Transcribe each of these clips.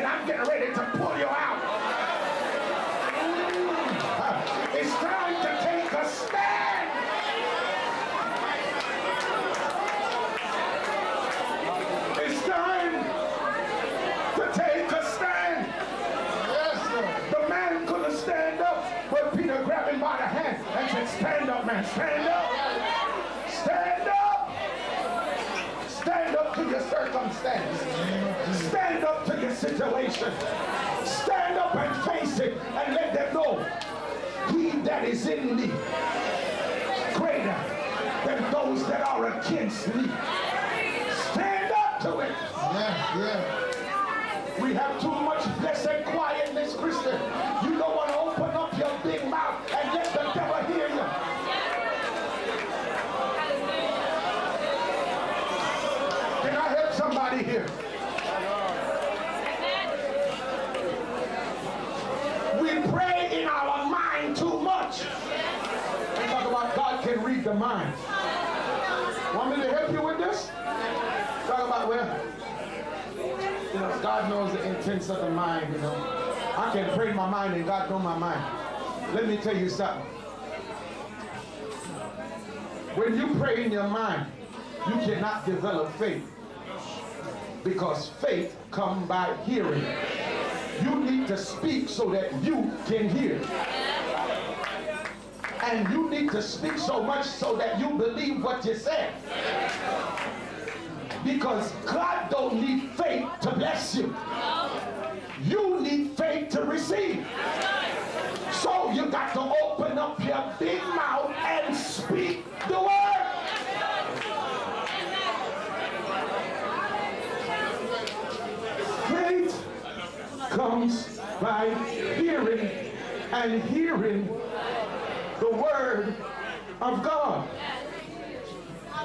said, I'm getting ready to pull you out. It's time to take a stand. It's time to take a stand. The man couldn't stand up, but Peter grabbed him by the hand and said, stand up, man, stand up. Stand up. Stand up to your circumstance. Stand up to your situation. Stand up and face it and let them know he that is in me greater than those that are against me. Stand up to it. We have too much blessed quietness, Christian. You don't want to open up your big mouth and let the devil hear you. Can I help somebody here? We pray in our mind too much. We talk about God can read the mind. Want me to help you with this? Talk about, well, you know, God knows the intents of the mind, you know. I can pray in my mind and God knows my mind. Let me tell you something. When you pray in your mind, you cannot develop faith. Because faith comes by hearing. You need to speak so that you can hear. And you need to speak so much so that you believe what you said. Because God don't need faith to bless you. You need faith to receive. So you got to open up your big mouth and speak the word. Faith comes by hearing, and hearing the word of God.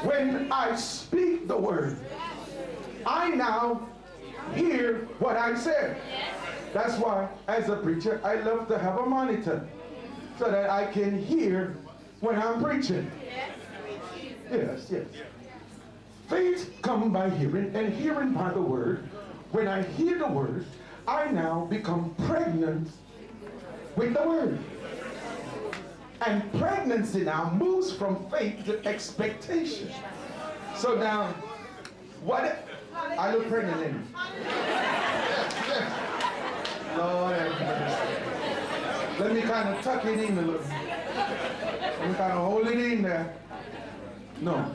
When I speak the word, I now hear what I said. That's why, as a preacher, I love to have a monitor so that I can hear when I'm preaching. Yes. Faith comes by hearing, and hearing by the word. When I hear the word, I now become pregnant with the word. And pregnancy now moves from faith to expectation. So now, what? I look pregnant in you. Lord have mercy. Let me kind of tuck it in a little. Let me kind of hold it in there. No.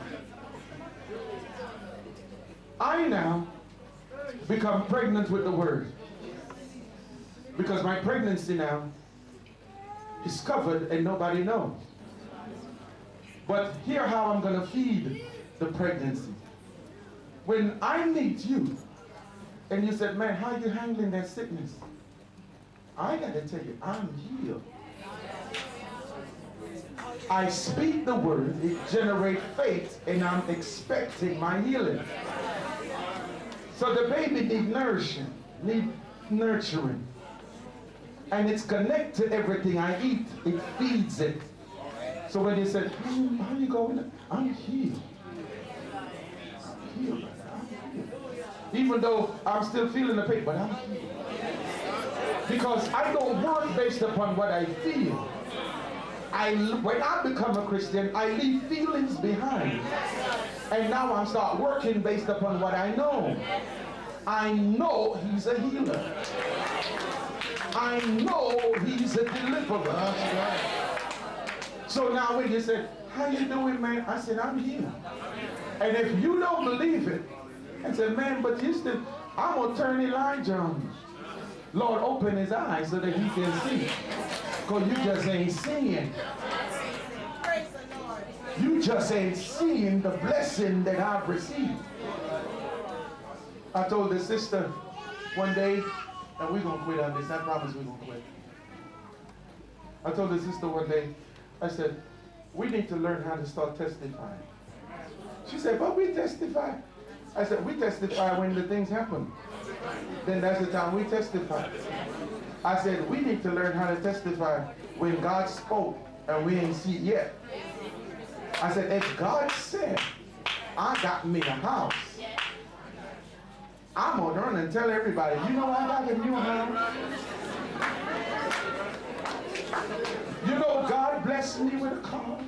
I now become pregnant with the word. Because my pregnancy now is covered and nobody knows. But here how I'm going to feed the pregnancy. When I meet you and you said, man, how are you handling that sickness? I got to tell you, I'm healed. I speak the word, it generates faith, and I'm expecting my healing. So the baby needs nourishing, needs nurturing. And it's connected to everything I eat. It feeds it. So when you said, how you going? I'm healed. I'm healed. Even though I'm still feeling the pain, but I'm healed. Because I don't work based upon what I feel. When I become a Christian, I leave feelings behind. And now I start working based upon what I know. I know he's a healer. I know he's a deliverer. So now when you say, how you doing, man? I said, I'm here. And if you don't believe it, I said, man, but you still, I'm going to turn Elijah on you. Lord, open his eyes so that he can see. Because you just ain't seeing. You just ain't seeing the blessing that I've received. I told the sister one day, and we're going to quit on this. I promise we're going to quit. I told the sister one day, I said, we need to learn how to start testifying. She said, but we testify. I said, we testify when the things happen. Then that's the time we testify. I said, we need to learn how to testify when God spoke and we ain't see it yet. I said, if God said, I got me a house, I'm going to run and tell everybody, you know I got a new house. You know God blessed me with a car.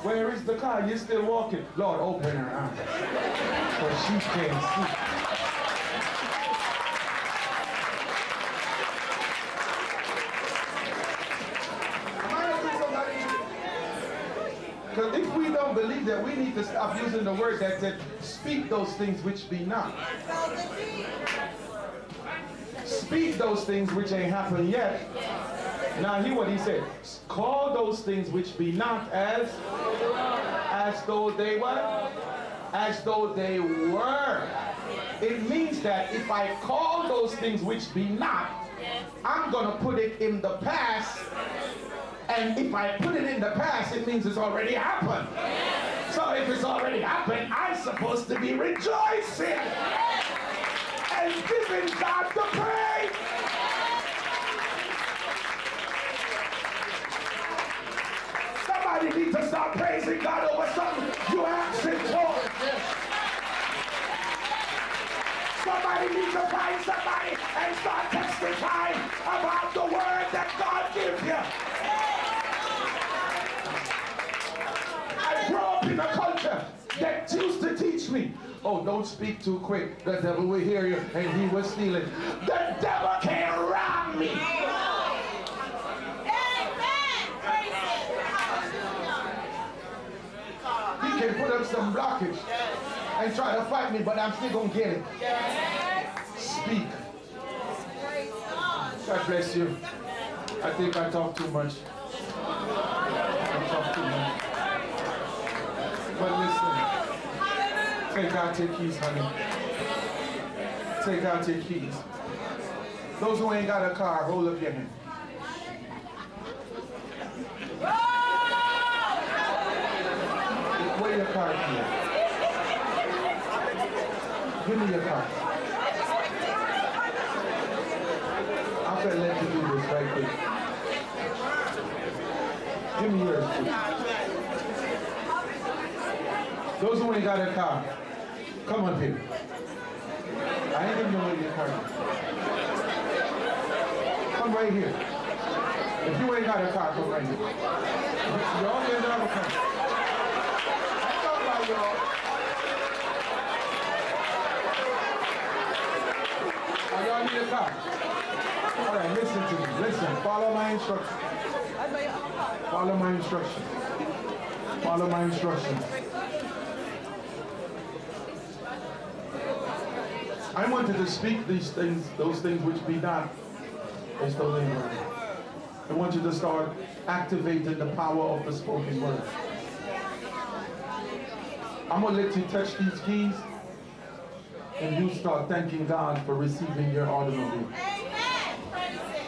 Where is the car? You're still walking. Lord, open her eyes. For she can't see. Because if we don't believe that, we need to stop using the word that said, speak those things which be not. Speak those things which ain't happened yet. Now hear what he said. Call those things which be not as though they were. As though they were. It means that if I call those things which be not, I'm going to put it in the past. And if I put it in the past, it means it's already happened. So if it's already happened, I'm supposed to be rejoicing and giving God the praise. Somebody needs to start praising God over something you asked him for. Somebody needs to find somebody and start testifying about the word that God gives you. I grew up in a culture that used to teach me, oh, don't speak too quick. The devil will hear you, and he was stealing. The devil can't rob me. He can put up some blockage and try to fight me, but I'm still going to get it. Speak. God bless you. I think I talk too much. I talk too much. But listen, take out your keys, honey. Take out your keys. Those who ain't got a car, hold up your hand. Where your car key? Give me your car. I'm gonna let you do this right quick. Give me yours, please. Those who ain't got a car, come up here. I ain't giving away your car. Come right here. If you ain't got a car, come right here. Y'all need to have a car. I'm talking about y'all. Oh, y'all need a car. All right, listen to me. Listen, follow my instructions. Follow my instructions. Follow my instructions. I wanted to speak these things, those things which be not as though they were. I want you to start activating the power of the spoken word. I'm going to let you touch these keys and you start thanking God for receiving your automobile.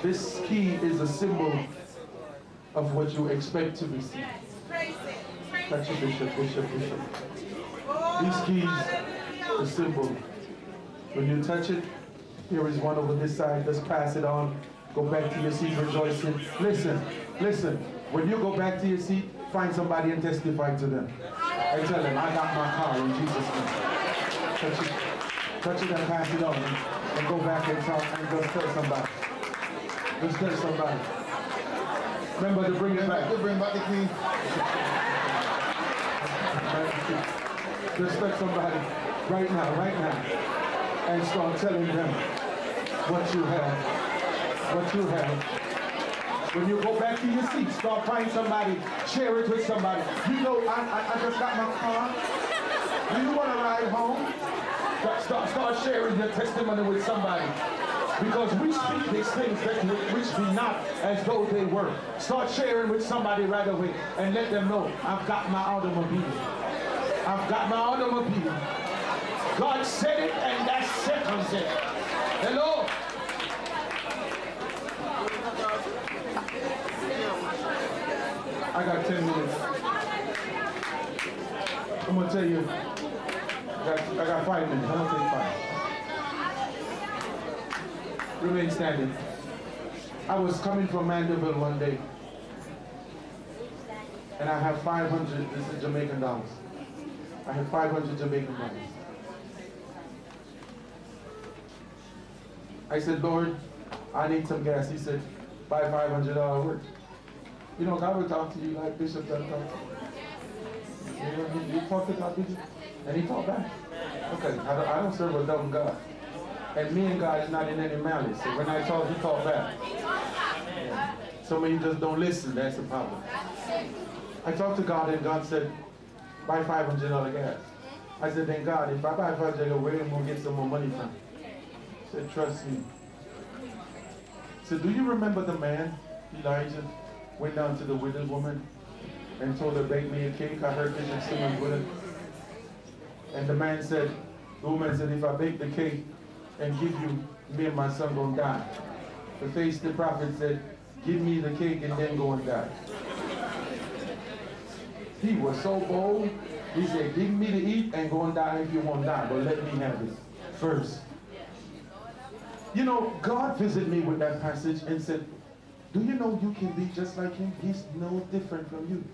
This key is a symbol of what you expect to receive. Touch it, Bishop, Bishop, Bishop. These keys are a symbol. When you touch it, here is one over this side. Just pass it on. Go back to your seat rejoicing. Listen, listen. When you go back to your seat, find somebody and testify to them. I tell them, I got my car in Jesus' name. Touch it and pass it on. And go back and talk and just tell somebody. Just tell somebody. Remember to bring it back. Bring back the key. Just touch somebody right now, right now. And start telling them what you have. What you have. When you go back to your seat, start finding somebody, share it with somebody. You know, I just got my car. Do you want to ride home? Start sharing your testimony with somebody. Because we speak these things that which be not as though they were. Start sharing with somebody right away and let them know, I've got my automobile. I've got my automobile. God said it and that settles it. Hello? I got 10 minutes. I'm going to tell you, I got 5 minutes. I'm going to take 5. Remain standing. I was coming from Mandeville one day, and I have 500, this is Jamaican dollars. I have 500 Jamaican dollars. I said, Lord, I need some gas. He said, buy $500 worth. You know, God will talk to you like BishopS.A.Dunn talk. You know, you talk to God, did you? And he talked back. Okay, I don't serve a dumb God. And me and God is not in any malice. So when I talk, he talk back. Yeah. Some of you just don't listen. That's the problem. I talked to God, and God said, buy $500 gas. I said, then God, if I buy $500, where am I going to get some more money from? He said, trust me. He said, do you remember the man, Elijah, went down to the widow woman and told her, bake me a cake? I heard BishopSydneyA.Dunn with her. And the man said, the woman said, if I bake the cake and give you, me and my son gonna die. The face the prophet said, give me the cake and then go and die. He was so bold. He said, give me to eat and go and die if you want to die, but let me have it first. You know, God visited me with that passage and said, do you know you can be just like him? He's no different from you.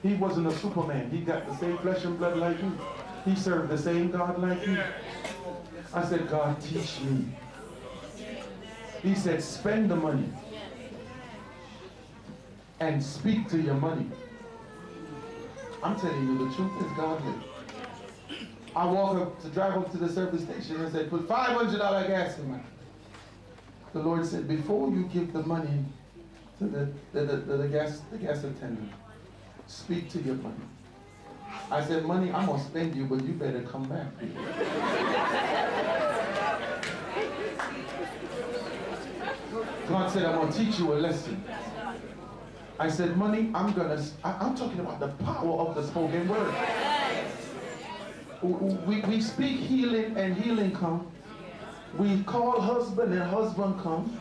He wasn't a Superman. He got the same flesh and blood like you. He served the same God like you. I said, God, teach me. He said, spend the money and speak to your money. I'm telling you, the truth is godly. I drive up to the service station and said, put $500 gas in my. The Lord said, before you give the money to the gas attendant, speak to your money. I said, money, I'm going to spend you, but you better come back. God said, I'm going to teach you a lesson. I said, money, I'm talking about the power of the spoken word. We speak healing and healing come. We call husband and husband come.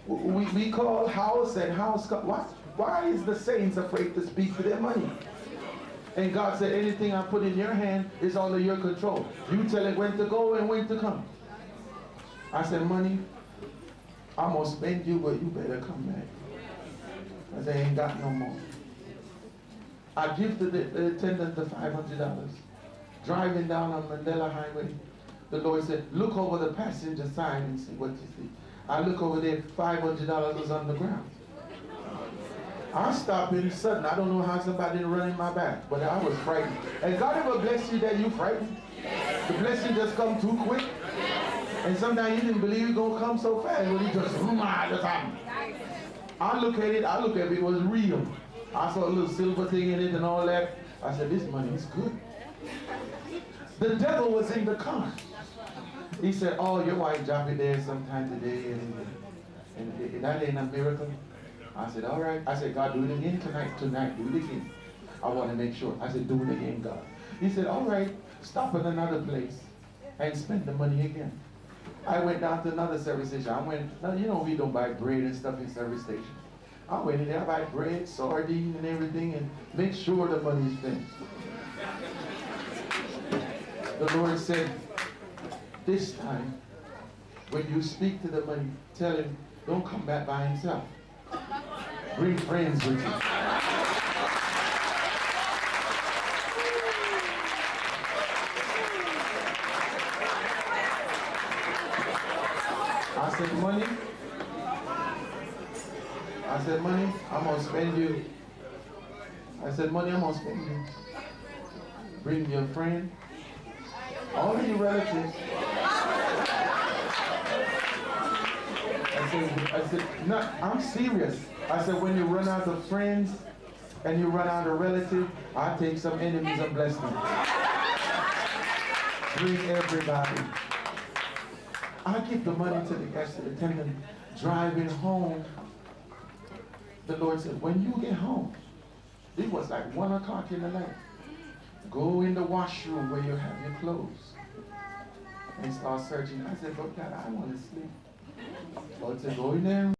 We call house and house come. Why is the saints afraid to speak to their money? And God said, anything I put in your hand is under your control. You tell it when to go and when to come. I said, money, I'm going to spend you, but you better come back. I said, I ain't got no more. I give the attendant the $500. Driving down on Mandela Highway, the Lord said, look over the passenger side and see what you see. I look over there, $500 was on the ground. I stopped in sudden. I don't know how somebody didn't run in my back, but I was frightened. And God ever bless you that you frightened? The blessing just come too quick. And sometimes you didn't believe it gonna come so fast. When it just happened. I look at it was real. I saw a little silver thing in it and all that. I said, this money is good. The devil was in the car. He said, oh, your wife dropped it there sometime today, and that ain't a miracle. I said, all right. I said, God, do it again tonight, do it again. I want to make sure. I said, do it again, God. He said, all right, stop at another place and spend the money again. I went down to another service station. Now, you know, we don't buy bread and stuff in service station. I went in there, I buy bread, sardine, and everything, and make sure the money is spent. The Lord said, this time, when you speak to the money, tell him, don't come back by himself. Bring friends with you. I said, money, I'm going to spend you. I said, money, I'm going to spend you. Bring your friend. All of your relatives. I said, no, I'm serious. I said, when you run out of friends and you run out of relatives, I take some enemies and bless them. Bring everybody. I give the money to the gas attendant driving home. The Lord said, when you get home, it was like 1 o'clock in the night. Go in the washroom where you have your clothes and start searching. I said, but God, I want to sleep. Lord said, go in there.